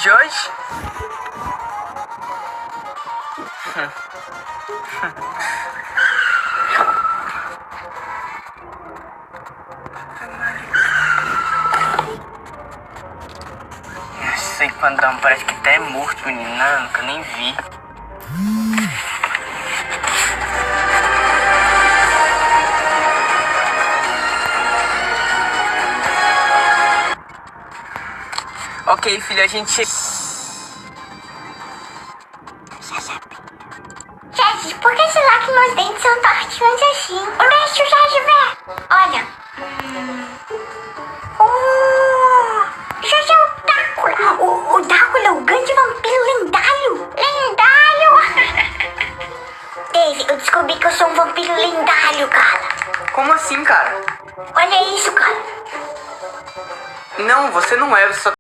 Jorge? Esse fandom parece que até é morto, menino. Não, nunca nem vi. Ok, filho, a gente... Jesse, por que será que meus dentes são tortinhos assim? Onde é que o Jesse vê? Olha. Jesse é o Drácula. O Drácula é o grande vampiro lendário. Lendário! Dave, eu descobri que eu sou um vampiro lendário, cara. Como assim, cara? Olha isso, cara. Não, você não é, você só...